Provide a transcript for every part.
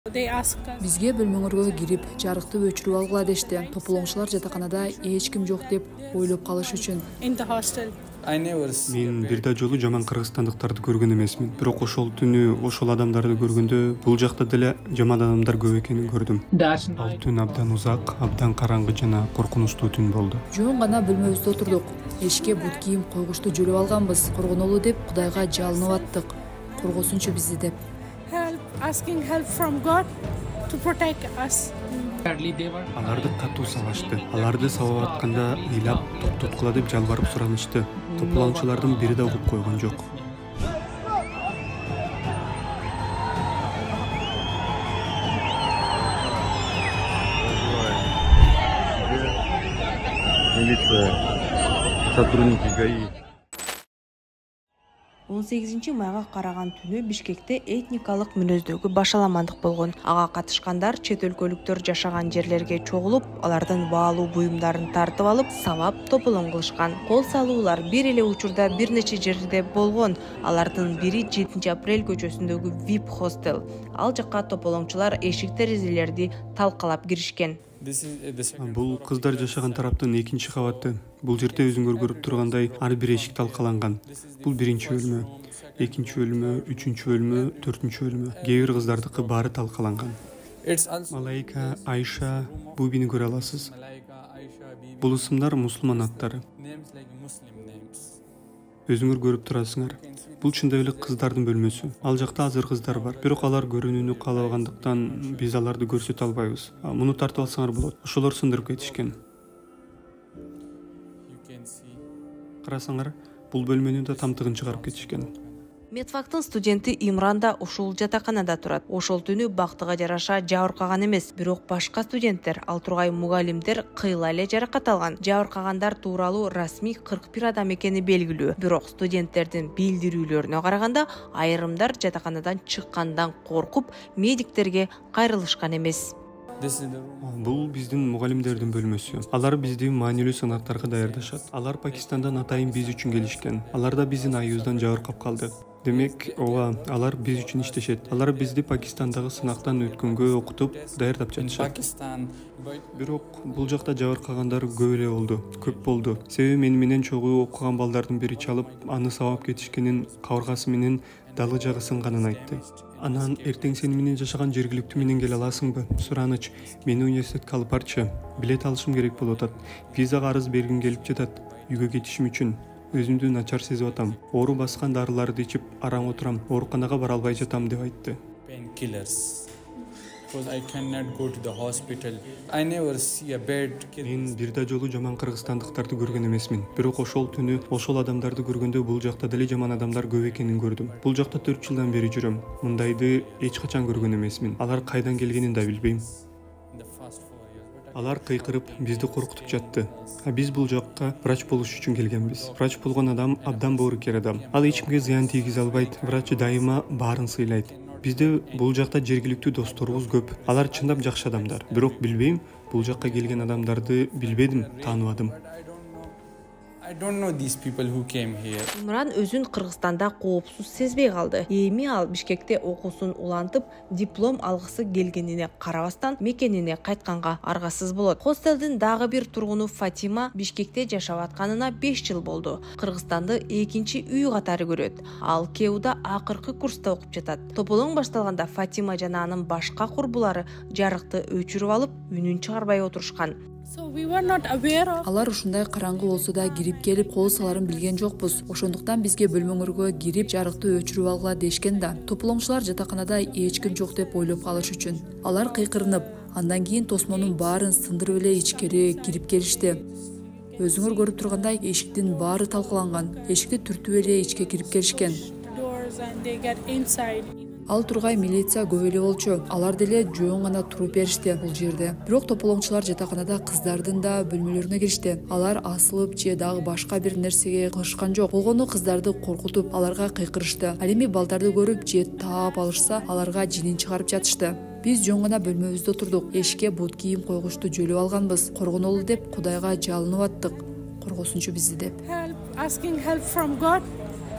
Бизге бөлмөңөргө кирип, жарыкты өчүрүп алгыла дешти. Тополоңчулар жатаканада эч ким жок деп ойлоп калыш үчүн. Мен бир да жолу жаман кыргызстандыктарды көргөн эмесмин. Бирок ошол түнү ошол адамдарды көргөндө бул жакта деле жаман адамдар көп экенин көрдүм. Ал түн абдан узак, абдан караңгы жана коркунучтуу түн болду. Жөн гана бөлмөбүздө отурдук. Эшикке бут кийим койгучту жөлөп алганбыз. Коргонолу деп Кудайга жалынып аттык. Коргосунчу бизди деп. Asking help from God to protect us. Аларды катуу сабашты. Аларды сабап атканда ыйлап токтоткула деп жалбарып суранышты. Тополоңчулардын бири да угуп койгон жок. Милиция, сотрудники ГАИ. 18 майга караган түнү Бишкекте этникалык мүнөздөгү башаламандык болгон. Ага катышкандар чет өлкөлүктөр жашаган жерлерге чогулуп, алардын баалуу буюмдарын тартып алып, сабап тополоң кылышкан. Кол салуулар бир эле учурда бир нече жерде болгон. Алардын бири 7 апрель көчөсүндөгү VIP хостел. Ал жакка тополоңчулар эшик-терезелерди талкалап киришкен. Бул кыздар жашаган тараптын экинчи кабаты. Бул жерде өзүңөр көрүп тургандай ар бир эшик талкаланган. Бул биринчи бөлмө, экинчи бөлмө, үчүнчү бөлмө, төртүнчү бөлмө. Кээ бир кыздардыкы баары талкаланган. Малайка, Айша, Бубини көрө аласыз. Бул ысымдар мусулман аттары. Өзүңөр көрүп турасыңар. Бул чындап эле кыздардын бөлмөсү. Ал жакта азыр кыздар бар. Бирок алар көрүнүүнү каалабагандыктан биз аларды көрсөтө албайбыз. Муну тартып алсаңар болот. Ошолор сындырып кетишкен. Карасаңар, бул бөлмөнү да тамтыгын чыгарып кетишкен. Медфактын студенти Имран да ушул жатаканада турат. Ошол түнү бактыга жараша жабыркаган эмес, бирок башка студенттер, ал тургай мугалимдер кыйла эле жаракат алган. Жабыркагандар тууралуу расмий 41 адам экени белгилүү. Бирок студенттердин билдирүүлөрүнө караганда, айрымдар жатаканадан чыккандан коркуп, медиктерге кайрылышкан эмес. Бул биздин мугалимдердин бөлмөсү. Алар бизди маанилүү сынактарга даярдашат. Алар Пакистандан атайын биз үчүн келишкен. Алар да биздин айыбыздан жабыркап калды. Демек, алар биз үчүн иштешет. Алар бизди Пакистандагы сынактан өткөнгө окутуп, даярдап жатышат. Бирок бул жакта жабыркагандар көп эле болду, көп болду. Себеби менен чогуу окуган балдардын бири чалып, аны сабап кетишкенин, кабыргасы менен далы жагы сынганын айтты. Анан эртең сени менен жашаган жергиликтүү менен келе аласыңбы? Сураныч, мени университетке алып барчы. Билет алышым керек болуп атат. Визага арыз бергим келип жатат. Үйгө кетишим үчүн. Өзүмдү начар сезип атам. Оору баскан дарыларды ичип араң отурам. Ооруканага бара албай жатам деп айтты. Мен бир да жолу жаман кыргызстандыктарды көргөн эмесмин. Бирок ошол түнү ошол адамдарды көргөндө бул жакта деле жаман адамдар көп экенин көрдүм. Бул жакта 4 жылдан бери жүрөм. Мындайды эч качан көргөн эмесмин. Алар кайдан келгенин да билбейм. Алар кыйкырып бизди коркутуп жатты. Биз бул жакка врач болуш үчүн келгенбиз. Врач болгон адам абдан боорукер адам. Ал эч кимге зыян тийгизе албайт. Врач дайыма баарын сыйлайт. Бизде бул жакта жергиликтүү досторубуз көп. Алар чындап жакшы адамдар. Бирок билбейм, бул жакка келген адамдарды билбедим, тааныбадым. Имран өзүн Кыргызстанда коопсуз сезбей калды. Эми ал Бишкекте окуусун улантып, диплом алгысы келгенине карабастан мекенине кайтканга аргасыз болот. Хостелдин дагы бир тургуну Фатима Бишкекте жашап атканына 5 жыл болду. Кыргызстанды экинчи үй катары көрөт. Ал КЕУда акыркы курста окуп жатат. Тополоң башталганда Фатима жана анын башка курбулары жарыкты өчүрүп алып, үнүн чыгарбай отурушкан. Алар ушундай караңгы болсо да кирип келип кол саларын билген жокпуз. Ошондуктан бизге бөлмөңөргө кирип жарыкты өчүрүп алгыла дешкен да. Тополоңчулар жатаканада эч ким жок деп ойлоп калыш үчүн. Алар кыйкырынып, андан кийин тосмонун баарын сындырып эле ичкери кирип келишти. Өзүңөр көрүп тургандай эшиктин баары талкаланган. Эшикти түртүп эле ичке кирип келишкен. Ал тургай милиция көп эле болчу. Алар деле жөн гана туруп беришти бул жерде. Бирок тополоңчулар жатаканада кыздардын да бөлмөлөрүнө киришти. Алар асылып же дагы башка бир нерсеге кылышкан жок. Болгону кыздарды коркутуп, аларга кыйкырышты. Ал эми балдарды көрүп же таап алышса, аларга жинин чыгарып жатышты. Биз жөн гана бөлмөбүздө турдук. Эшикке бут кийим койгучту жөлөп алганбыз. Коргонолу деп Кудайга жалынып аттык. Коргосунчу бизди деп. Asking help from God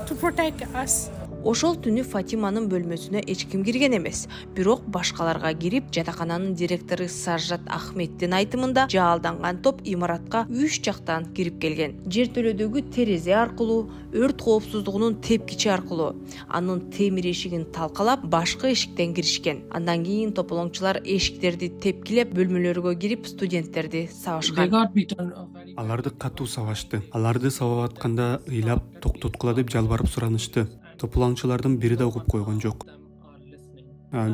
to protect us. Ошол түнү Фатиманын бөлмөсүнө эч ким кирген эмес. Бирок башкаларга кирип, жатакананын директору Сажат Ахметтин айтымында жаалданган топ имаратка 3 жактан кирип келген. Жертөлөдөгү терезе аркылуу, өрт коопсуздугунун тепкичи аркылуу, анын темир эшигин талкалап, башкы эшиктен киришкен. Андан кийин тополоңчулар эшиктерди тепкилеп, бөлмөлөргө кирип, студенттерди сабашкан. Аларды катуу сабашты. Аларды сабап атканда ыйлап токтоткула деп жалбарып суранышты. Тополоңчулардын бири да угуп койгон жок.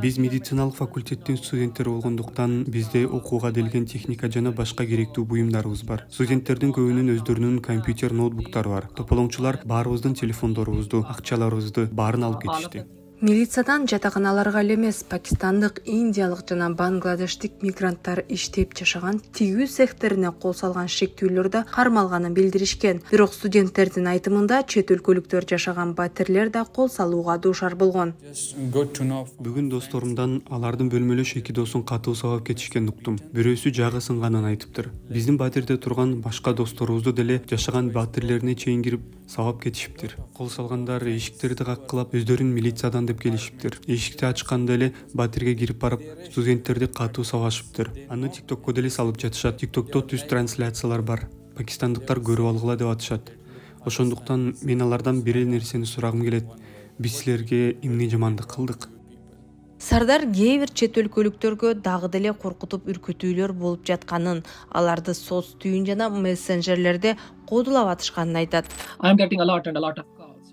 Биз медициналык факультеттин студенттери болгондуктан бизде окууга делген техника жана башка керектүү буюмдарыбыз бар. Студенттердин көбүнүн өздөрүнүн компьютер, ноутбуктары бар. Тополоңчулар баарыбыздын телефондорубузду, акчаларыбызды баарын алып кетишти. Милициядан жатаканаларга эле эмес, пакистандык, индиялык жана бангладештик мигранттар иштеп жашаган тигүү секторуна кол салган шектүүлөр да кармалганын билдиришкен. Бирок студенттердин айтымында чет өлкөлүктөр жашаган батирлер да кол салууга дуушар болгон. Бүгүн досторумдан алардын бөлмөлөш 2 досун катуу сабап кетишкенин уктум. Бирөөсү жагы сынганын айтыптыр. Биздин батирде турган башка досторубузду деле жашаган батирлерине чейин кирип сабап кетишиптир. Кол салгандар эшиктерди каккылап, өздөрүн милициядан деп келишиптир. Эшикти ачканда эле батирге кирип барып, студенттерди катуу сабашыптыр. Аны TikTokко деле салып жатышат. TikTokто түз трансляциялар бар. Пакистандыктар көрүп алгыла деп атышат. Ошондуктан мен алардан бир нерсени сурагым келет. Биз силерге эмне жамандык кылдык? Сардар кээ бир чет өлкөлүктөргө дагы деле коркутуп үркүтүүлөр болуп жатканын, аларды соц түйүн жана мессенджерлерде кодулап атышканын айтат.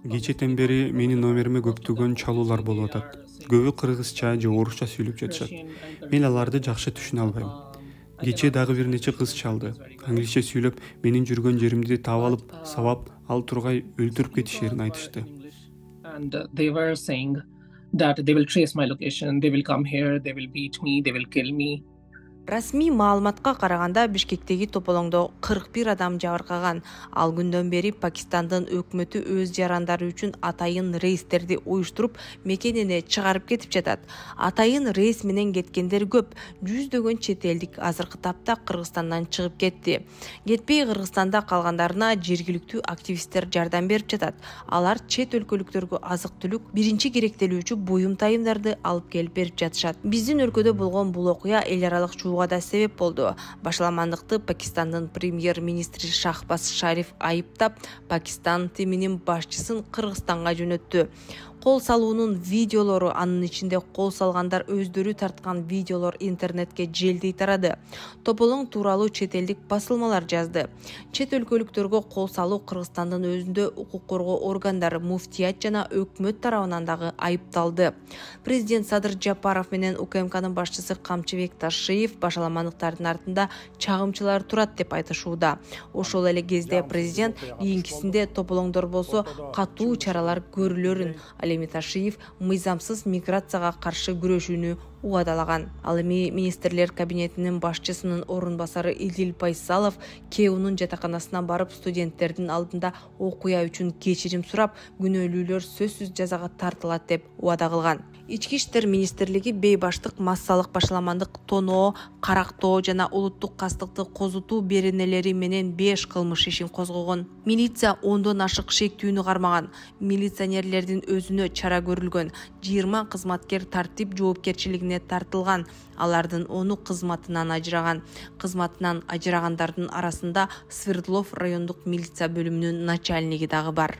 Кечэтен бери менин номериме көптөгөн чалуулар болуп атат. Көбү кыргызча же орусча сүйлөп жатышат. Мен аларды жакшы түшүнө албайм. Кечээ дагы бир нече кыз чалды. Англисче сүйлөп, менин жүргөн жеримди таап алып, сабап, ал тургай өлтүрүп кетишерин айтышты. That they will trace my location, they will come here, they will beat me, they will kill me. Расмий маалыматка караганда Бишкектеги тополоңдо 41 адам жабыркаган. Ал күндөн бери Пакистандын өкмөтү өз жарандары үчүн атайын рейстерди уюштуруп, мекенине чыгарып кетип жатат. Атайын рейс менен кеткендер көп. Жүздөгөн чет элдик азыркы тапта Кыргызстандан чыгып кетти. Кетпей Кыргызстанда калгандарына жергиликтүү активисттер жардам берип жатат. Алар чет өлкөлүктөргө азык-түлүк, биринчи керектелүүчү буюм тайымдарды алып келип берип жатышат. Биздин өлкөдө болгон бул окуя эл аралык да себеп болду. Башаламандыкты Пакистандын премьер-министри Шахбаз Шариф айыптап, Пакистан тиминин башчысын Кыргызстанга жөнөттү. Кол салуунун видеолору, анын ичинде кол салгандар өздөрү тарткан видеолор интернетке желдей тарады. Тополоң тууралуу чет элдик басылмалар жазды. Чет өлкөлүктөргө кол салуу Кыргызстандын өзүндө укук коргоо органдары, муфтият жана өкмөт тарабынан дагы айыпталды. Президент Садыр Жапаров менен УКМКнын башчысы Камчыбек Ташиев башаламандыктардын артында чагымчылар турат деп айтышууда. Ошол эле кезде президент кийинкисинде тополоңдор болсо катуу чаралар көрүлөрүн, Ташиев мыйзамсыз миграцияга каршы күрөшүүнү уадалаган. Ал эми министрлер кабинетинин башчысынын орун басары Идил Пайсалов Кеунун жатаканасына барып, студенттердин алдында окуя үчүн кечирим сурап, күнөөлүүлөр сөзсүз жазага тартылат деп уада кылган. Ички иштер министрлиги бейбаштык, массалык башаламандык тоноо, карактоо жана улуттук кастыкты козутуу беренелери менен 5 кылмыш ишин козгогон. Милиция 10дон ашык шектүүнү кармаган. Милиционерлердин өзүнө чара көрүлгөн. 20 кызматкер тартип жоопкерчилигине тартылган. Алардын 10 кызматынан ажыраган. Кызматынан ажырагандардын арасында Свердлов райондук милиция бөлүмүнүн начальниги дагы бар.